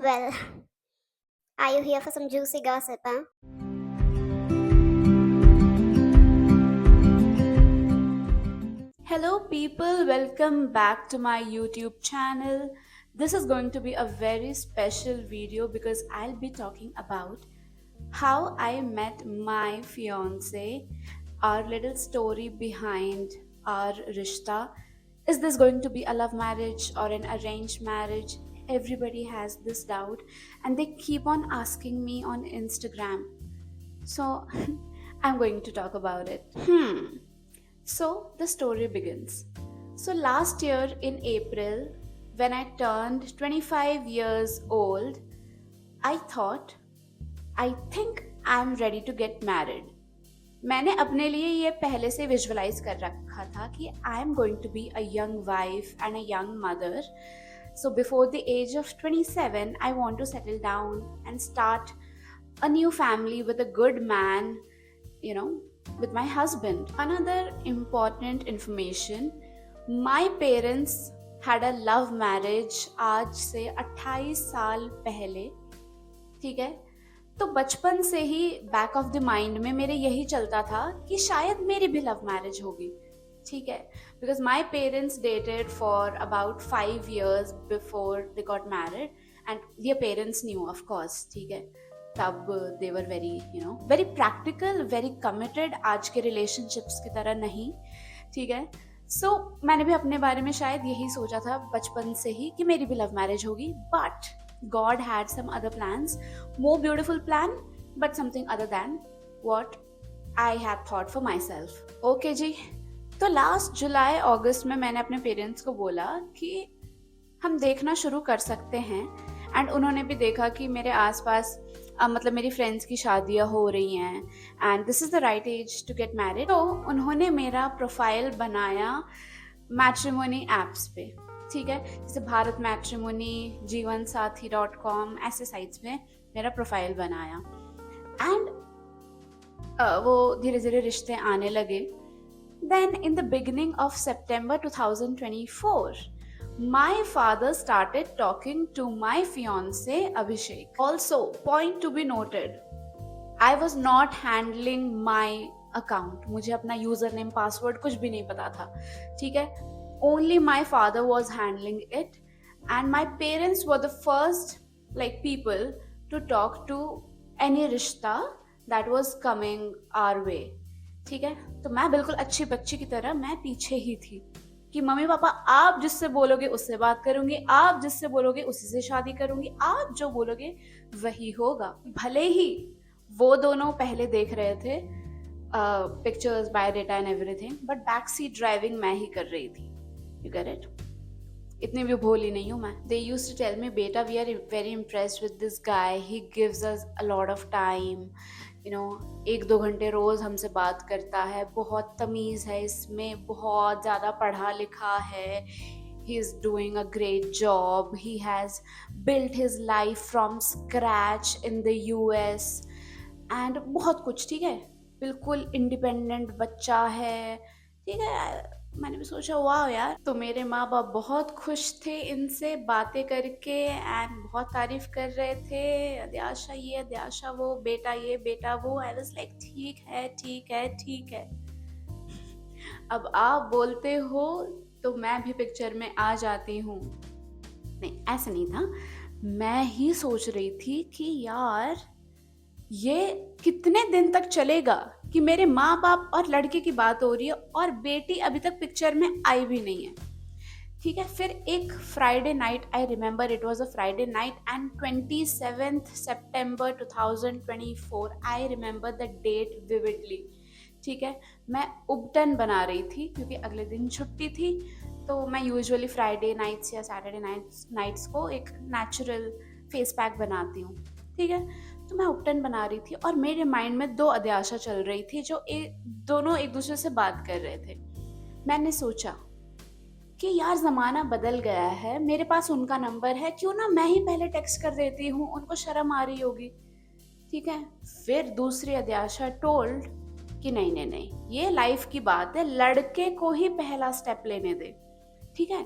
Well, are you here for some juicy gossip, huh? Hello, people, welcome back to my YouTube channel. This is going to be a very special video because I'll be talking about how I met my fiance, our little story behind our rishta. Is this going to be a love marriage or an arranged marriage? Everybody has this doubt, and they keep on asking me on Instagram. So, I'm going to talk about it. So the story begins. So last year in April, when I turned 25 years old, I thought, I think I'm ready to get married. मैंने अपने लिए ये पहले से visualise कर रखा था कि I am going to be a young wife and a young mother. So before the age of 27, I want to settle down and start a new family with a good man, you know, with my husband. Another important information, my parents had a love marriage आज से 28 साल पहले. ठीक है, तो बचपन से ही back of the mind में मेरे यही चलता था कि शायद मेरी भी लव मैरिज होगी. ठीक है, because my parents dated for about 5 years before they got married and their parents knew of course. ठीक है, तब they were very very practical, very committed, आज के रिलेशनशिप्स की तरह नहीं. ठीक है, सो मैंने भी अपने बारे में शायद यही सोचा था बचपन से ही कि मेरी भी लव मैरिज होगी. But God had some other plans, more beautiful plan, but something other than what I had thought for myself. Okay जी, तो लास्ट जुलाई अगस्त में मैंने अपने पेरेंट्स को बोला कि हम देखना शुरू कर सकते हैं. एंड उन्होंने भी देखा कि मेरे आसपास मतलब मेरी फ्रेंड्स की शादियां हो रही हैं and this is the right age to get married. तो उन्होंने मेरा प्रोफाइल बनाया मैट्रिमोनी एप्स पे. ठीक है, जैसे भारत मैट्रिमोनी, जीवन साथी .com, ऐसे साइट्स पे मेरा प्रोफाइल बनाया. एंड वो धीरे धीरे रिश्ते आने लगे. Then in the beginning of September 2024, my father started talking to my fiance Abhishek. Also, point to be noted, I was not handling my account. मुझे अपना यूजर नेम पासवर्ड कुछ भी नहीं पता था. ठीक है, only my father was handling it, and my parents were the first people to talk to any रिश्ता that was coming our way. ठीक है, तो मैं बिल्कुल अच्छी बच्ची की तरह मैं पीछे ही थी कि मम्मी पापा आप जिससे बोलोगे उससे बात करूंगी, आप जिससे बोलोगे उसी से शादी करूंगी, आप जो बोलोगे वही होगा. भले ही वो दोनों पहले देख रहे थे pictures, biodata and everything, but back seat driving मैं ही कर रही थी. You get it? इतनी भी भोली नहीं हूँ मैं. They used to tell me, बेटा we are very impressed with this guy, he gives us a lot of time, 1-2 घंटे रोज हमसे बात करता है, बहुत तमीज़ है इसमें, बहुत ज़्यादा पढ़ा लिखा है, he is doing a great job, he has built his life from scratch in the US and बहुत कुछ. ठीक है, बिल्कुल इंडिपेंडेंट बच्चा है. ठीक है, मैंने भी सोचा वाह यार. तो मेरे माँ बाप बहुत खुश थे इनसे बातें करके एंड बहुत तारीफ कर रहे थे. अध्याशा ये, अध्याशा वो, बेटा ये, बेटा वो. आई वाज लाइक ठीक है, ठीक है, ठीक है. अब आप बोलते हो तो मैं भी पिक्चर में आ जाती हूँ. नहीं, ऐसा नहीं था. मैं ही सोच रही थी कि यार ये कितने दिन तक चलेगा कि मेरे माँ बाप और लड़के की बात हो रही है और बेटी अभी तक पिक्चर में आई भी नहीं है. ठीक है, फिर एक Friday night, I remember it was a Friday night and 27th September 2024, I remember the date vividly. ठीक है, मैं उपटन बना रही थी क्योंकि अगले दिन छुट्टी थी. तो मैं यूजुअली फ्राइडे नाइट्स या सैटरडे नाइट्स को एक नेचुरल फेस पैक बनाती हूँ. ठीक है, तो मैं उपटन बना रही थी और मेरे माइंड में दो अध्याशा चल रही थी जो दोनों एक दूसरे से बात कर रहे थे. मैंने सोचा कि यार ज़माना बदल गया है, मेरे पास उनका नंबर है, क्यों ना मैं ही पहले टेक्स्ट कर देती हूँ, उनको शर्म आ रही होगी. ठीक है, फिर दूसरी अध्याशा टोल्ड कि नहीं नहीं नहीं, ये लाइफ की बात है, लड़के को ही पहला स्टेप लेने दे. ठीक है,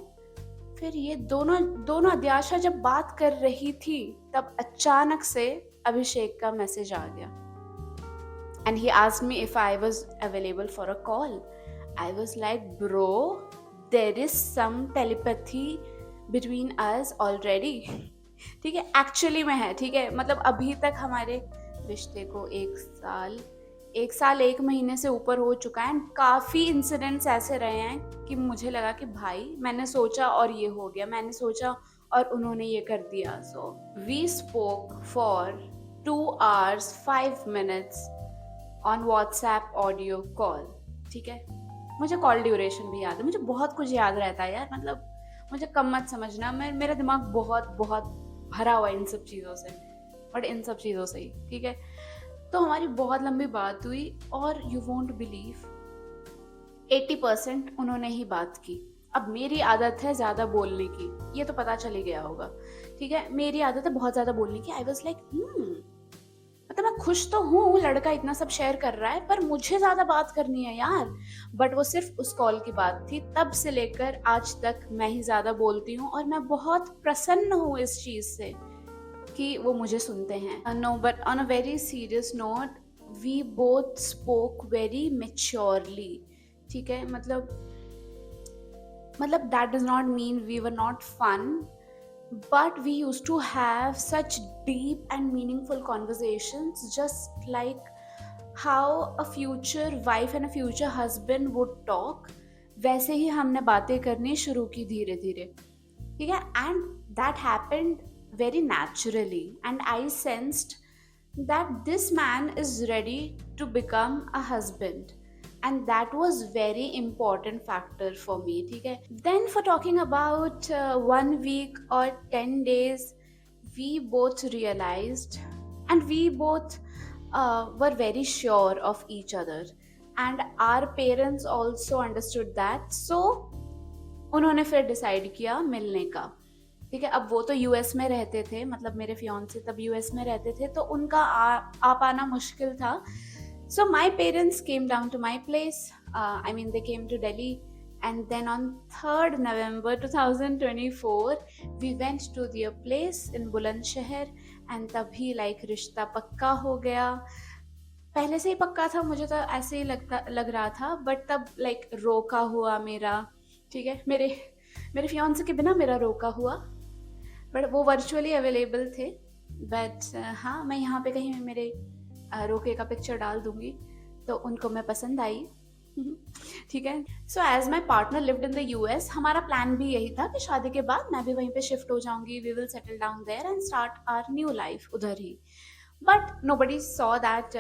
फिर ये दोनों दोनों अध्याशा जब बात कर रही थी तब अचानक से अभिषेक का मैसेज आ गया and he asked me if I was available for a call. I was like, bro, there is some telepathy between us already. ठीक है, एक्चुअली में है, ठीक है, मतलब अभी तक हमारे रिश्ते को एक साल 1 महीने से ऊपर हो चुका है एंड काफ़ी इंसिडेंट्स ऐसे रहे हैं कि मुझे लगा कि भाई मैंने सोचा और ये हो गया, मैंने सोचा और उन्होंने ये कर दिया. So we spoke for 2 hours 5 minutes on WhatsApp audio call. ठीक है, मुझे कॉल ड्यूरेशन भी याद है, मुझे बहुत कुछ याद रहता है यार, मतलब मुझे कम मत समझना, मेरा दिमाग बहुत बहुत भरा हुआ है इन सब चीज़ों से, बट इन सब चीज़ों से ही. ठीक है, तो हमारी बहुत लंबी बात हुई और यू वोंट बिलीव 80% उन्होंने ही बात की. अब मेरी आदत है ज़्यादा बोलने की, ये तो पता चल ही गया होगा. ठीक है, मेरी आदत है बहुत ज़्यादा बोलने की. आई वॉज लाइक मतलब मैं खुश तो हूँ लड़का इतना सब शेयर कर रहा है, पर मुझे ज़्यादा बात करनी है यार. बट वो सिर्फ उस कॉल की बात थी, तब से लेकर आज तक मैं ही ज़्यादा बोलती हूँ और मैं बहुत प्रसन्न हूँ इस चीज़ से कि वो मुझे सुनते हैं. No, but on a very serious note we both spoke very maturely. ठीक है, मतलब that does not mean we were not fun, but we used to have such deep and meaningful conversations, just like how a future wife and a future husband would talk. वैसे ही हमने बातें करनी शुरू की धीरे धीरे. ठीक है, and that happened very naturally and I sensed that this man is ready to become a husband. And that was very important factor for me. ठीक है, then for talking about 1 week or 10 days, we both realized and we both were very sure of each other and our parents also understood that. So उन्होंने फिर decide किया मिलने का. ठीक है, अब वो तो यूएस में रहते थे, मतलब मेरे फियांसे तब यूएस में रहते थे, तो उनका आ पाना मुश्किल था. So my parents came down to my place. They came to Delhi, and then on 3rd November 2024, we went to their place in Bulandshahr, and तभी like रिश्ता पक्का हो गया. पहले से ही पक्का था, मुझे तो ऐसे ही लग रहा था, बट तब like रोका हुआ मेरा. ठीक है, मेरे फियांसे के बिना मेरा रोका हुआ, बट वो वर्चुअली अवेलेबल थे. बट हाँ, मैं यहाँ पे कहीं मेरे रोके का पिक्चर डाल दूंगी तो उनको मैं पसंद आई. ठीक है, so as my partner lived in the US, हमारा प्लान भी यही था कि शादी के बाद मैं भी वहीं पे शिफ्ट हो जाऊंगी. We will settle down there and start our new life उधर ही. But nobody saw that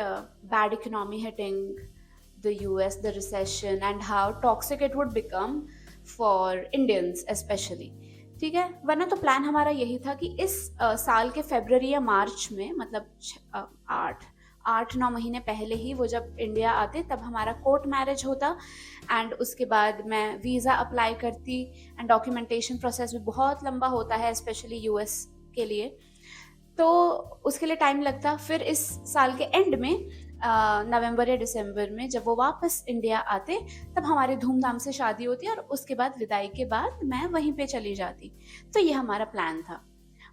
bad economy hitting the US, the recession and how toxic it would become for Indians specially. ठीक है, वरना तो plan हमारा यही था कि इस साल के फरवरी या मार्च में, मतलब 8-9 महीने पहले ही वो जब इंडिया आते तब हमारा कोर्ट मैरिज होता एंड उसके बाद मैं वीज़ा अप्लाई करती. एंड डॉक्यूमेंटेशन प्रोसेस भी बहुत लंबा होता है स्पेशली यूएस के लिए, तो उसके लिए टाइम लगता. फिर इस साल के एंड में नवंबर या दिसंबर में जब वो वापस इंडिया आते तब हमारी धूमधाम से शादी होती और उसके बाद विदाई के बाद मैं वहीं पे चली जाती. तो ये हमारा प्लान था.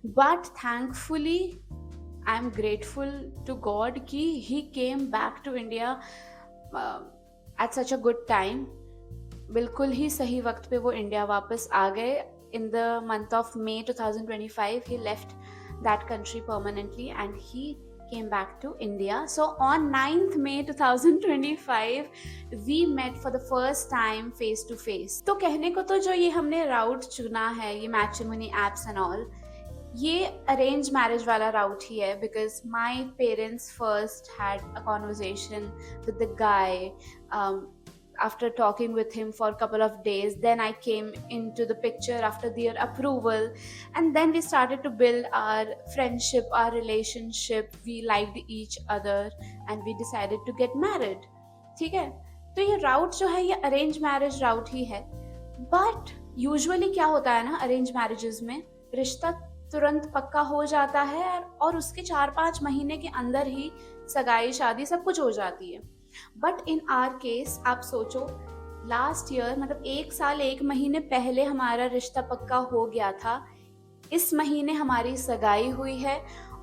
But thankfully I am grateful to God कि he came back to India at such a good time. बिल्कुल ही सही वक्त पे वो इंडिया वापस आ गए. In the month of May 2025 he left that country permanently and he came back to India. So on 9th May 2025 we met for the first time face to face. तो कहने को तो जो ये हमने राउट चुना है, ये मैट्रिमोनी एप्स एंड ऑल, ये अरेंज मैरिज वाला राउट ही है. Because my parents first had a conversation with the guy. After talking with him for a couple of days, then I came into the picture after their approval, and then we started to build our friendship, our relationship. We liked each other and we decided to get married. ठीक है, तो ये राउट जो है ये arrange marriage राउट ही है. But usually क्या होता है ना, अरेंज मैरिजेस में रिश्ता तुरंत पक्का हो जाता है और उसके 4-5 महीने के अंदर ही सगाई शादी सब कुछ हो जाती है. बट इन आवर केस आप सोचो लास्ट ईयर मतलब 1 साल 1 महीने पहले हमारा रिश्ता पक्का हो गया था। इस महीने हमारी सगाई हुई है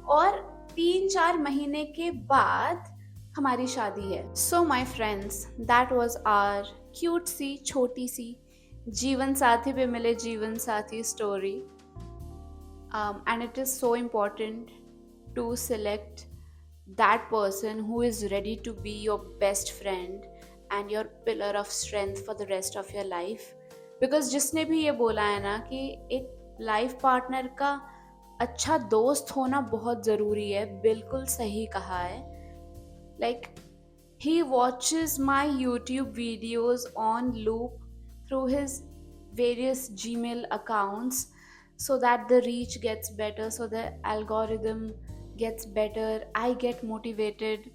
और 3-4 महीने के बाद हमारी शादी है। So my friends, that was our cute सी छोटी सी जीवन साथी पे मिले Jeevansathi story. And it is so important to select that person who is ready to be your best friend and your pillar of strength for the rest of your life. Because जिसने भी ये बोला है ना कि एक life partner का अच्छा दोस्त होना बहुत ज़रूरी है, बिल्कुल सही कहा है। Like, he watches my YouTube videos on loop through his various Gmail accounts so that the reach gets better, so the algorithm gets better, I get motivated.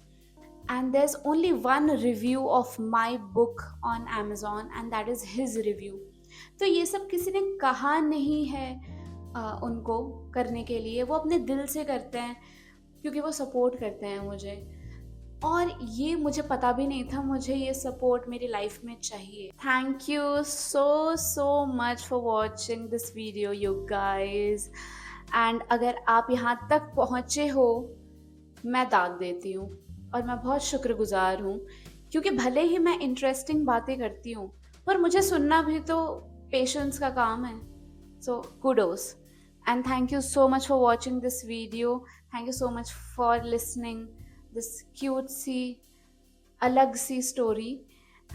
And there's only one review of my book on Amazon, and that is his review. तो ये सब किसी ने कहा नहीं है उनको करने के लिए, वो अपने दिल से करते हैं क्योंकि वो सपोर्ट करते हैं मुझे। और ये मुझे पता भी नहीं था मुझे ये सपोर्ट मेरी लाइफ में चाहिए। Thank you so much for watching this video you guys. And अगर आप यहाँ तक पहुँचे हो, मैं दाद देती हूँ और मैं बहुत शुक्रगुजार हूँ, क्योंकि भले ही मैं इंटरेस्टिंग बातें करती हूँ पर मुझे सुनना भी तो पेशेंस का काम है। सो kudos and thank you so much for watching this video. Thank you so much for listening this cutesy alag si story.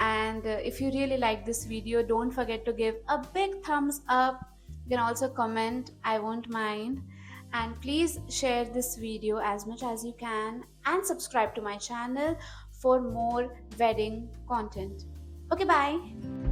And if you really like this video, don't forget to give a big thumbs up. You can also comment, I won't mind. And please share this video as much as you can and subscribe to my channel for more wedding content. Okay, bye.